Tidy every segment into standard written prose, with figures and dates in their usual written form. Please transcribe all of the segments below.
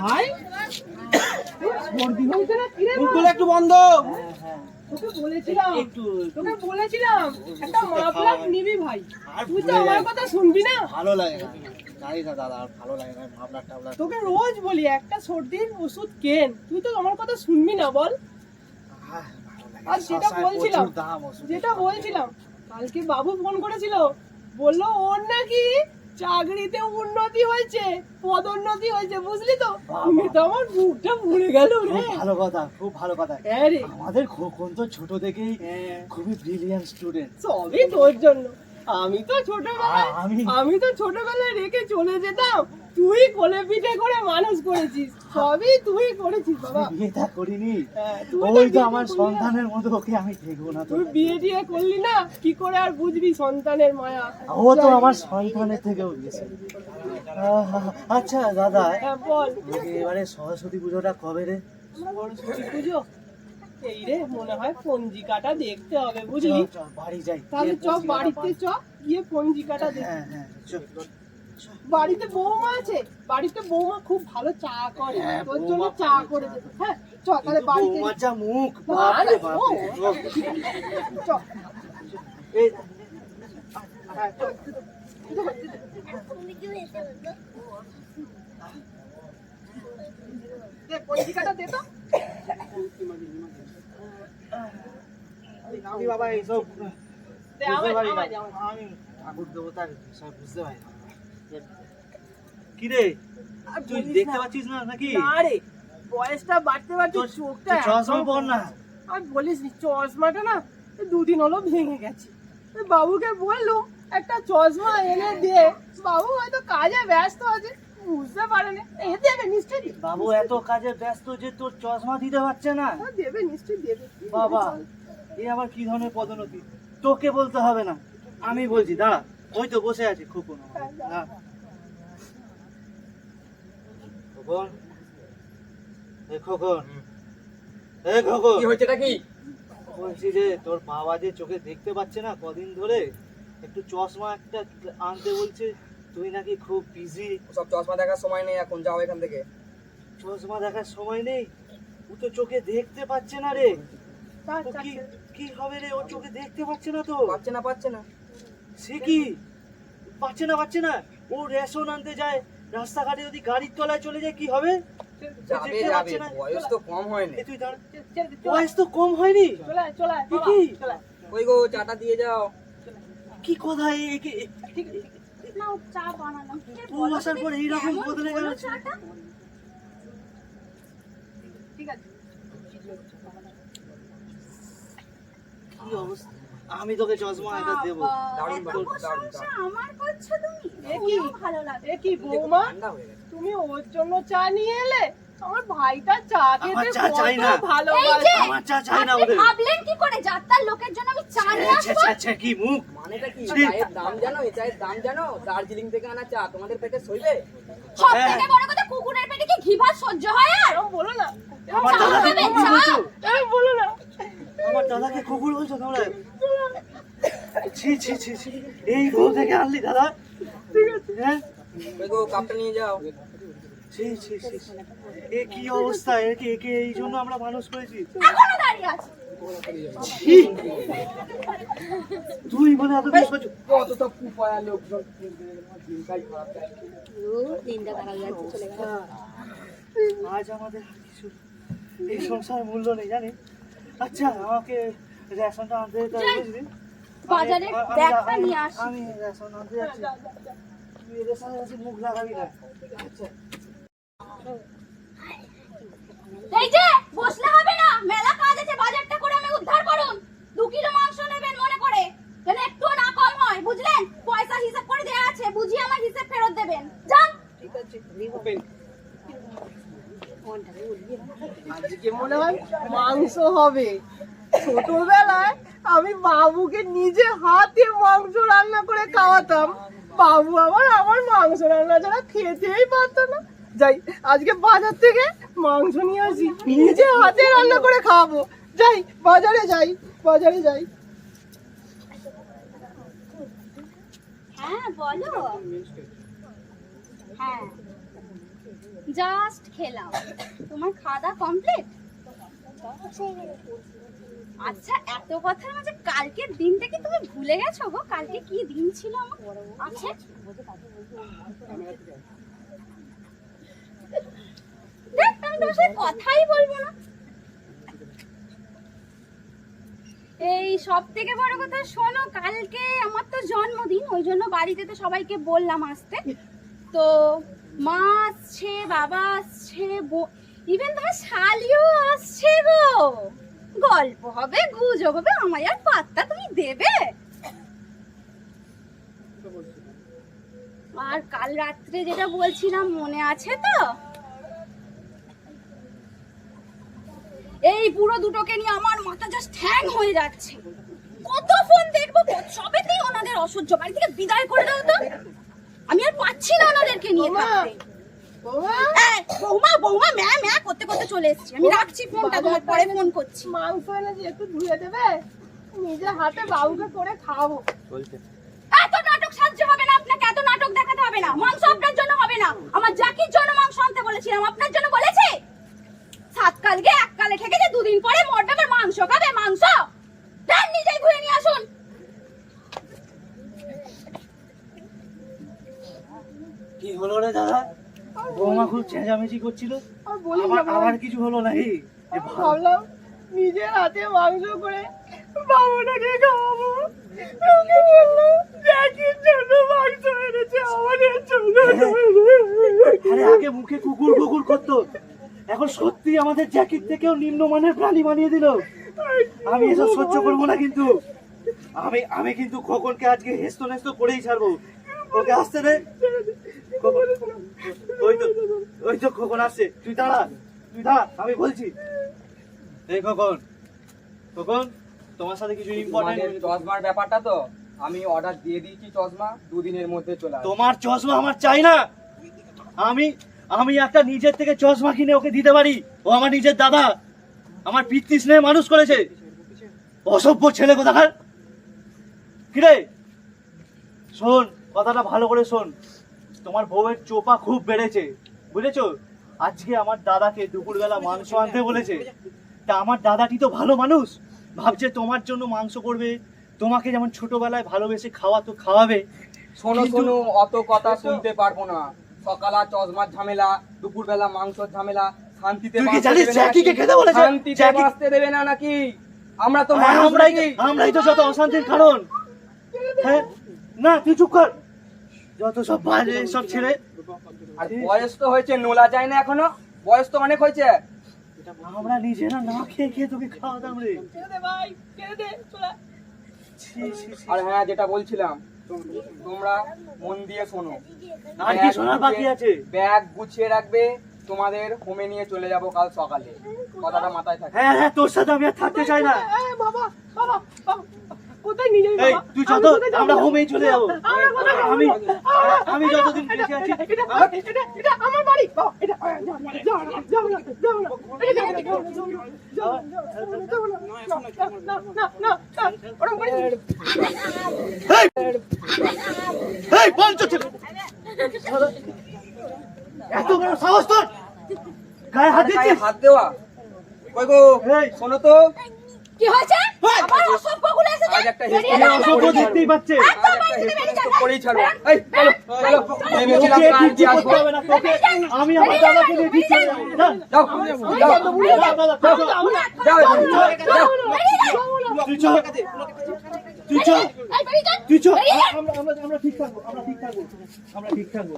ভাই একটু বন্ধ। তোকে বলেছিলাম একটা মাফলার নিবি ভাই, তুই তো আমার কথা শুনবি না। ভালো লাগে না, জানি না দাদা, আর ভালো লাগে না মাফলার টাফলার। তোকে রোজ বলি একটা সর্দির ওষুধ কেন, তুই তো আমার কথা শুনবি না বল। আর যেটা বলছিলাম কালকে বাবু ফোন করেছিল, বললো ওর নাকি চাকরিতে উন্নতি হয়েছে, পদোন্নতি হয়েছে, বুঝলি তো। তুমি তো আমার বুকটা ভরে গেল রে। ভালো কথা, খুব ভালো কথা। হ্যাঁ রে, আমাদের খোকন তো ছোট থেকেই খুবই ব্রিলিয়ান্ট স্টুডেন্ট। সবই তোর জন্য। আমি তো ছোটবেলায় রেখে চলে যেতাম, তুই কোলে পিঠে করে মানুষ করেছিস, সবই তুই করেছিস বাবা। বিয়েটা করিনি, ওই তো আমার সন্তানের মতো, ওকে আমি দেখবো না। তুই বিয়ে টিয়ে করলি না, কি করে আর বুঝবি সন্তানের মায়া। ও তো আমার সন্তানের থেকেও বেশি। আচ্ছা দাদা, বল এবারে সরস্বতী পুজোটা কবে রে? সরস্বতী পুজো এই রে, মনে হয় পঞ্জিকাটা দেখতে হবে, বুঝলি। বাড়ি যাই তাহলে চ, বাড়িতে চ, গিয়ে পঞ্জিকাটা দেখ। বাড়িতে বৌমা আছে, বাড়িতে বৌমা খুব ভালো চা করে, তোর জন্য চা করে দেবে। হ্যাঁ চ, তাহলে বাড়িতে মজা মুখ বাপরে বাপ। চ এই হ্যাঁ চ। পঞ্জিকাটা দে তো। আমি বাবা এইসব বুঝতে পারি না, আমি ঠাকুর দেবতার বিষয় বুঝতে পারি না। কি রে, তুই দেখতে পাচ্ছিস না নাকি? না রে, বয়সটা বাড়তে বাড়তে চোখটা চশমা পর না। আর বলিস নি, চশমাটা না দুদিন হলো ভেঙে গেছে। বাবুকে বললুম একটা চশমা এনে দে, বাবু হয়তো কাজে ব্যস্ত আছে, বুঝতে পারেনি। দেবে নিশ্চয়ই, বাবু এত কাজে ব্যস্ত যে তোর চশমা দিতে পারছে না। দেবে নিশ্চয়ই দেবে। বাবা, এ আবার কি ধরনের পদোন্নতি? তোকে বলতে হবে না, আমি বলছি, দাঁড়া। ওই তো বসে আছে খোকন। খোকন, এ খোকন, এ খোকন, কি হয়েছেটা কি? বলছি যে তোর বাবা যে চোখে দেখতে পাচ্ছে না কদিন ধরে, একটু চশমা একটা আনতে বলছে। তুই নাকি খুব বিজি। সব চশমা দেখার সময় নেই এখন, যাও এখান থেকে। চশমা দেখার সময় নেই? ও তো চোখে দেখতে পাচ্ছে না রে। কি হবে রে, ও চোখে দেখতে পাচ্ছে না তো। পাচ্ছে না সে কি পাচ্ছে না? ও রেশন আনতে যায়, রাস্তাঘাটে যদি গাড়ির তলায় চলে যায় কি হবে? যাবে, বয়স তো কম হয়নি। তুই দাঁড়া, বয়স তো কম হয়নি। কি ওই গো, চাটা দিয়ে যাও। কি কথা, চা বানালাম, ও আসার পর এইরকম বদলে গেল। ঠিক আছে, কি অবস্থা? আমি তোকে চশমা একটা দেবো। আমার করছো তুমি, ভালো লাগে। কি বৌমা, তুমি ওর জন্য চা নিয়ে এলে? আমার ভাইটা চা খেতে কত ভালোবাসে। আমার চা চাই না। ওদের ভাবলেন কি করে যাত্রার লোকের জন্য আমি চা নিয়ে আসবো? কি মুখ, মানেটা কি? চায়ের দাম জানো? এই চায়ের দাম জানো? দার্জিলিং থেকে আনা চা, তোমাদের পেটে সইবে? সব থেকে বড় কথা, কুকুরের পেটে কি ঘি ভাত সহ্য হয়? আর বলো না, আমার দাদাকে কুকুর বলছো? বলো না, আমার দাদাকে কুকুর বলছো তোমরা? ছি ছি ছি ছি, এই বউ থেকে আনলি দাদা? ঠিক আছে, হ্যাঁ, ওই গো, কাপটা নিয়ে যাও। ছি ছি ছি, এ কি অবস্থা? একে এই জন্য আমরা মানুষ করেছি? এখনো দাঁড়িয়ে আছে। তুই বলে এত বেশ করছো? কত তো কুপায়া লোকজন, দিনটাই খারাপ যায়। দিনটা খারাপ যাচ্ছে, চলে গেল। আজ আমাদের আর কিছু এই সংসার মূল্য নেই, জানি। আচ্ছা, আমাকে রেশনটা আনতে যেতে হবে, বুঝলি? বাজারে ব্যাগটা নিয়ে আসি। আমি রেশন আনতে যাচ্ছি, তুই এদের সাথে কাছে মুখ লাগাবি না। আচ্ছা, এই যে বসলে হবে না, মেলা কাজ আছে, বাজারটা করে আমি উদ্ধার করুন। 2 কিলো মাংস নেবেন মনে করে, যেন একটু না কম হয়, বুঝলেন? পয়সা হিসাব করে দেয়া আছে, বুঝিয়ে আমার হিসাব ফেরত দেবেন। যান। ঠিক আছে, আজকে মনে হয় মাংস হবে। ছোটবেলায় আমি বাবুকে নিজে হাতে মাংস রান্না করে খাওয়াতাম, বাবু আমার মাংস রান্না ছাড়া খেতেই পারতো না। যাই, আজকে বাজার থেকে মাংস নিয়ে আসি, নিজে হাতে রান্না করে খাওয়াবো। যাই, বাজারে যাই। হ্যাঁ বলো। হ্যাঁ জাস্ট খেলাম। তোমার খাওয়া দাওয়া কমপ্লিট? আচ্ছা এত কথার মাঝে কালকের দিনটা কি তুমি ভুলে গেছো গো? কালকে কি দিন ছিল আমার? আচ্ছা দেখ আমি তোমার সাথে কথাই বলবো না। এই সব থেকে বড় কথা শোনো, কালকে আমার তো জন্মদিন, ওই জন্য বাড়িতে তো সবাইকে বললাম আসতে। তো মা আসছে, বাবা আসছে, ইভেন তোমার শালিও আসছে গো। গল্প হবে, গুজব হবে, আমায় আর পাত্তা তুমি দেবে? আর কাল রাত্রে যেটা বলছিলাম মনে আছে তো? এই বুড়ো দুটোকে নিয়ে আমার মাথা জাস্ট হ্যাং হয়ে যাচ্ছে। কত ফোন দেখবো, সবেতেই ওনাদের অসহ্য। বাড়ি থেকে বিদায় করে দাও তো, আমি আর পাচ্ছি না ওনাদেরকে নিয়ে থাকতে। বৌমা বৌমা ম্যা ম্যা করতে করতে চলে এসেছি। আমি রাখছি ফোনটা, তোমার পরে ফোন করছি। মাংস এনেছি একটু ধুয়ে দেবে, নিজের হাতে বাবুকে করে খাওয়াবো। এত নাটক সাহায্য হবে না আপনাকে, এত নাটক দেখাতে হবে না। মাংস আপনার জন্য হবে না, আমার জাকির জন্য মাংস আনতে বলেছিলাম, আপনার জন্য বলেছে? সাত কাল গে এক কালে ঠেকে যে দুদিন পরে মরবে, আবার মাংস খাবে? মাংস দেন, নিজেই ধুয়ে নিয়ে আসুন। কি হলো রে দাদা? বৌমা খুব চেঁচামেচি করছিল, আর বলিস না আবার কিছু হলো নাকি? ভাবলাম নিজের হাতে মাংস করে বাবুটাকে খাওয়াবো। লোকে বললো জ্যাকির জন্য মাংস এনেছে, আমাদের জন্য আরে আগে মুখে কুকুর কুকুর করতো, এখন সত্যি আমাদের জ্যাকির থেকেও নিম্নমানের প্রাণী বানিয়ে দিল। আমি এসব সহ্য করবো না কিন্তু। আমি কিন্তু খোকনকে আজকে হেস্ত নেস্ত করেই ছাড়বো। ওকে আসতে দে। ওই তো খোকন আসছে, তুই দাঁড়া, আমি বলছি। এই খোকন, তোমার সাথে কিছু ইম্পর্টেন্ট। চশমার ব্যাপারটা তো আমি অর্ডার দিয়ে দিয়েছি, চশমা 2 দিনের মধ্যে চলে আসবে। তোমার চশমা আমার চাই না। আমি একটা নিজের থেকে চশমা কিনে ওকে দিতে পারি। ও আমার নিজের দাদা, আমার পিতৃ স্নেহে মানুষ করেছে। অসভ্য ছেলে কোথাকার। কিরে শোন, কথাটা ভালো করে শোন। তোমার বউয়ের চোপা খুব বেড়েছে, বুঝেছো? আজকে আমার দাদাকে দুপুরবেলা মাংস আনতে বলেছে। তা আমার দাদাটি তো ভালো মানুষ, ভাবছে তোমার জন্য মাংস করবে, তোমাকে যেমন ছোটবেলায় ভালোবেসে খাওয়াবে। শোনো, অত কথা শুনতে পারবো না। সকালে চশমার ঝামেলা, দুপুরবেলা মাংসর ঝামেলা, শান্তিতে বাঁচতে দেবে না নাকি? আমরা তো আমরাই তো যত অশান্তির কারণ। হ্যাঁ না, তুই চুপ কর। যত সব বাজে সব ছেড়ে। আর বয়স তো হয়েছে, নোলা যায় না এখনো, বয়স তো অনেক হয়েছে। আমরা নিজেরা না খেয়ে খেয়ে তোকে খাওয়াতাম রে। আর হ্যাঁ, যেটা বলছিলাম, তোমরা মন দিয়ে শোনো। আর কি শোনার বাকি আছে? ব্যাগ গুছিয়ে রাখবে, তোমাদের হোমে নিয়ে চলে যাব কাল সকালে। কথাটা মাথায় থাকে। হ্যাঁ, তোর সাথে আমি আর থাকতে চাই না। বাবা কোথায় নিয়ে যাবি? তুই যত, আমরা হোমেই চলে যাবো। আমি যতদিন বেঁচে আছি। এটা আমার বাড়ি। এত বড় সাহস তোর, গায়ে হাত দিচ্ছিস? হাত দেওয়া কই গো? শোনো তো, কি হয়েছে? আবার অসভ্যগুলো এসেছে। আজ একটা অসভ্য দেখতেই পাচ্ছে। করেই ছাড়ো। এই চলো চলো, ভেবেছিলাম কাল যে আসবো। আমি আমার দাদাকে নিয়ে ঠিক চলে যাবো। যাও যাও তুই চল। আমরা ঠিক থাকবো, আমরা ঠিক থাকবো।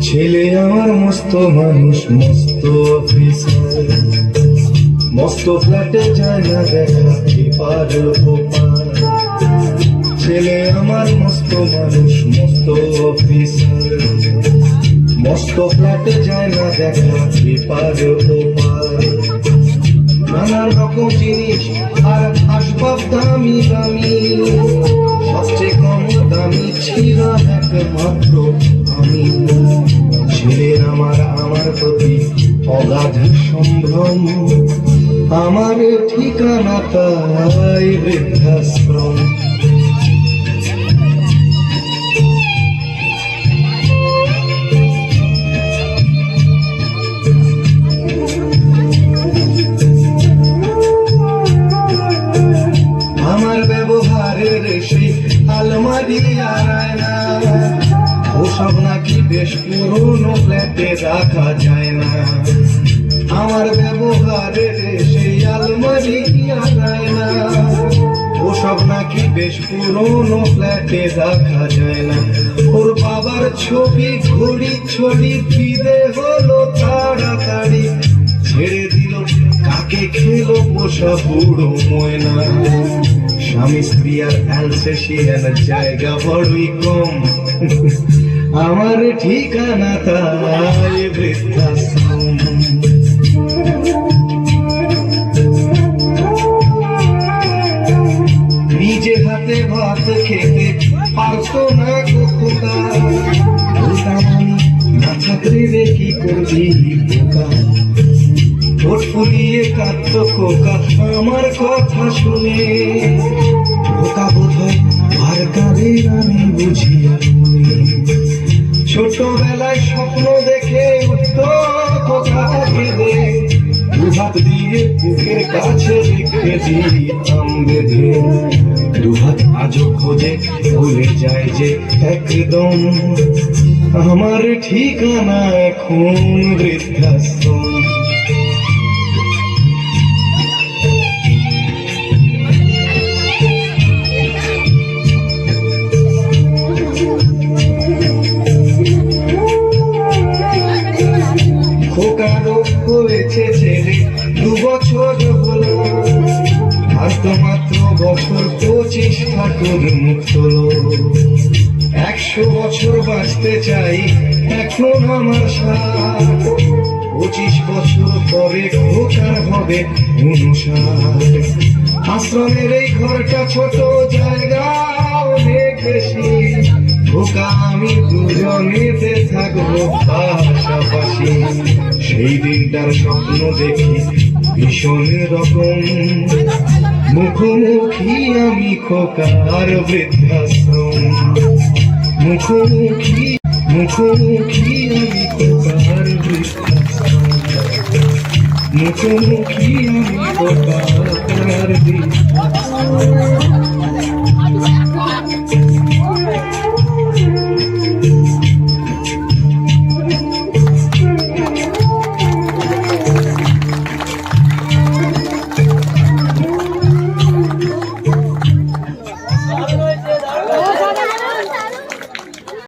ছেলে আমার মস্ত মানুষ, মস্ত অফিসার, মস্ত ফ্ল্যাটে যায় না দেখা এপার ওপার। ছেলে আমার মস্ত মানুষ মস্ত অফিসার, মস্ত ফ্ল্যাটে যায় না দেখা এপার ওপার। নানা রকম জিনিস আর আসবাব দামি দামি, সবচেয়ে কম দামি ছিল একমাত্র আমি। ছেলের আমার প্রতি অগাধ সম্ভ্রম, আমার ঠিকানা তাই বৃদ্ধাশ্রম। আমার ব্যবহারের সেই আলমারি আর আয়না, ওসব নাকি বেশ পুরনো ফ্ল্যাটে রাখা যায় না। আমার ব্যবহারের সেই আলমারি আর আয়না, ওসব নাকি বেশ পুরনো ফ্ল্যাটে রাখা যায় না। ওর বাবার ছবি ঘড়ি ছড়ি ফিরে হলো তাড়াতাড়ি, ছেড়ে দিল কাকে খেলো পোষা বুড়ো ময়না। স্বামী স্ত্রী আর অ্যালসেশিয়ান জায়গা বড়ই কম, আমার ঠিকানা তাই বৃদ্ধাশ্রম। নিজে হাতে ভাত খেতে পারতো না কোথা, বলতাম আমি না থাকলে রে কি করবি বোকা। ঠোঁট ফুলিয়ে কাঁদতো খোকা আমার কথা শুনে, খোকা বোধহয় আর কাঁদে আমি বুঝিয়া মনে। ছোটবেলায় স্বপ্ন দেখে উঠতো খোকা কেঁদে, দুহাত দিয়ে বুকের কাছে রেখে দিতাম বেঁধে। দুহাত আজও খোঁজে ভুলে যায় যে একদম, আমার ঠিকানা এখন বৃদ্ধাশ্রম। খোকারও হয়েছে ছেলে 2 বছর হলো, আর তো মাত্র বছর 25 ঠাকুর মুখ হলো। 100 বছর বাঁচতে চাই এখন আমার সাথ, 25 বছর পরে খোকার হবে 59। আশ্রমের এই ঘরটা ছোট, জায়গা অনেক বেশি, খোকা আমি দুজনেতে থাকবো পাশাপাশি। সেই দিনটার স্বপ্ন দেখি ভীষণ রকম, মুখোমুখি আমি খোকার বৃদ্ধাশ্রম। মুখোমুখি আমি খোকার বৃদ্ধাশ্রম, মুখোমুখি আমি খোকার বৃদ্ধাশ্রম।